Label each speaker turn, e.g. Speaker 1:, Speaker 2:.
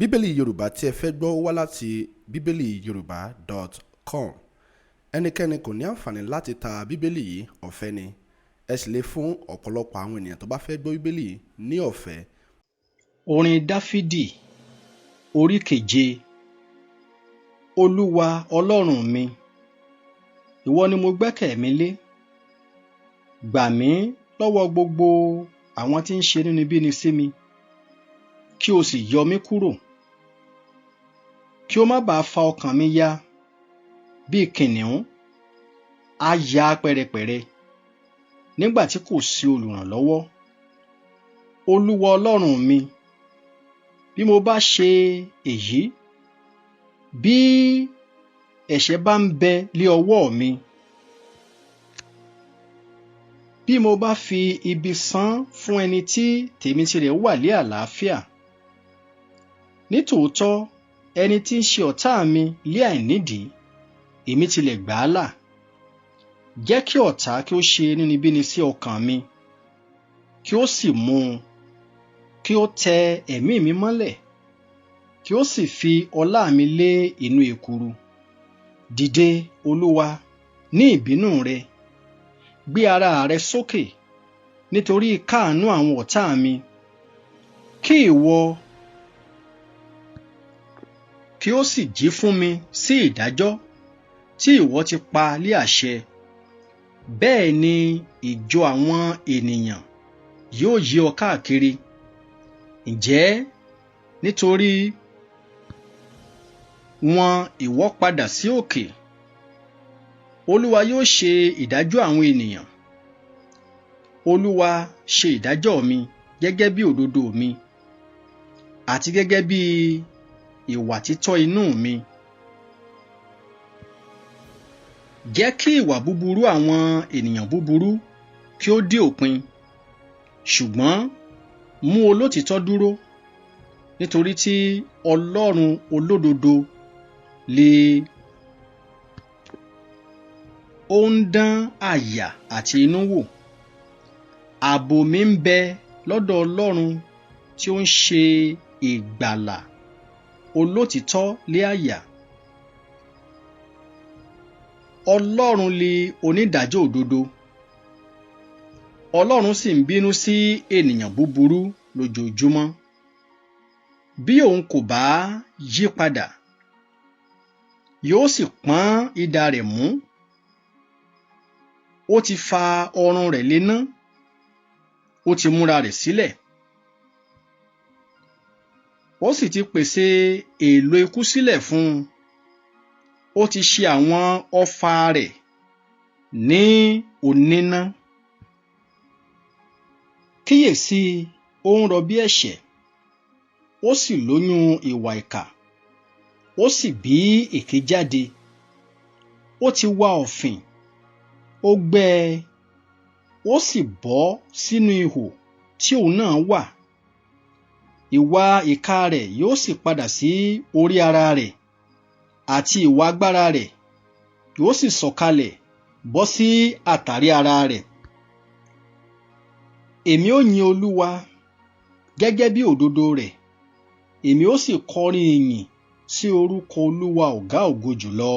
Speaker 1: Bíbélì Yorùbá tí ẹ fẹ́ gbọ́ wá láti bibeliyoruba.com. Ẹnikẹ́ni kò ní àǹfààní láti ta bíbélì yìí, ọ̀fẹ́ ni. Ẹ sì lè fún ọ̀pọ̀lọpọ̀ àwọn ènìyàn tó bá fẹ́ gbọ́ bíbélì ní ọ̀fẹ́.
Speaker 2: Orin Dafidi orí 7. Olúwa Ọlọ́run mi, ìwọ ni mo gbẹ́kẹ̀ mi lé. Gbà mí lọ́wọ́ gbogbo àwọn tí ń ṣe inúnibíni sí mi, kí o sì yọ mí kúrò, kí o má bàa fa ọkàn mi ya bí kìnìún á ya pẹ́rẹpẹ̀rẹ nígbà tí kò sí olùrànlọ́wọ́. Olúwa Ọlọ́run mi, bí mo bá ṣe èyí, bí ẹ̀ṣẹ̀ bá ń bẹ lé ọwọ́ mi, bí mo bá fi ibi san fún ẹni tí tèmi tirẹ̀ wà lé àlàáfíà, nítòótọ́ ẹni tí ń ṣe ọ̀tá mi lé àìnídìí, èmi tilẹ̀ gbà á là. Jẹ́ kí ọ̀tá kí ó ṣe inúnibíni sí ọkàn mi, kí ó sì mú un, kí ó tẹ ẹ̀mí mi mọ́lẹ̀, kí ó sì fi ọlá mi lé inú ekuru. Dìde, Olúwa, ní ìbínú rẹ, gbé ara rẹ sókè nítorí káàánú àwọn ọ̀tá mi. Kí ìwọ kí ó sì jí fún mi sí ìdájọ́ tí ìwọ ti pa lé àṣẹ. Bẹ́ẹ̀ ni ìjọ àwọn ènìyàn yóò yí ọ káàkiri. Ǹjẹ́ nítorí wọn ìwọ padà sí òkè? Olúwa yóò ṣe ìdájọ́ àwọn ènìyàn. Olúwa ṣe ìdájọ́ mi gẹ́gẹ́ bí òdodo mi àti gẹ́gẹ́ bí ìwà títọ́ inú mi. Jẹ́ kí ìwà búburú àwọn ènìyàn búburú kí ó dé òpin, ṣùgbọ́n mú olótìítọ́ dúró, nítorí tí Ọlọ́run olódodo lé ó ń dán àyà àti inú wò. Ààbò mi ń bẹ lọ́dọ̀ Ọlọ́run tí ó ń ṣe ìgbàlà olótìítọ́ lé àyà. Ọlọ́run lé onídàájọ́ òdodo. Ọlọ́run sì ń bínú sí ènìyàn búburú lójoojúmọ́. Bí òun kò bá yí padà, yóò sì pọ́n idà rẹ̀ mú. Ó ti fa ọrùn rẹ̀ léná, ó ti múra rẹ̀ sílẹ̀. Ó sì ti pèsè èèlò ikú sílẹ̀ fún un. Ó ti ṣe àwọn ọfà rẹ̀ ní oníná. Kíyèsí, ó ń rọbí ẹ̀ṣẹ̀, ó sì lóyún ìwà ìkà, ó sì bí èké jáde. Ó ti wá ọ̀fìn, ó gbẹ́ ẹ, ó sì bọ́ sínú ihò tí òun náà wà. Ìwà ìkà rẹ̀ yóò sì padà sí orí ara rẹ̀, àti ìwà agbára rẹ̀ yóò sì sọ̀kalẹ̀ bọ́ sí àtàrí ara rẹ̀. Èmi ó yin Olúwa gẹ́gẹ́ bí òdodo rẹ̀, èmi ó sì kọrin ìyìn sí orúkọ Olúwa ọ̀gá ògo jùlọ.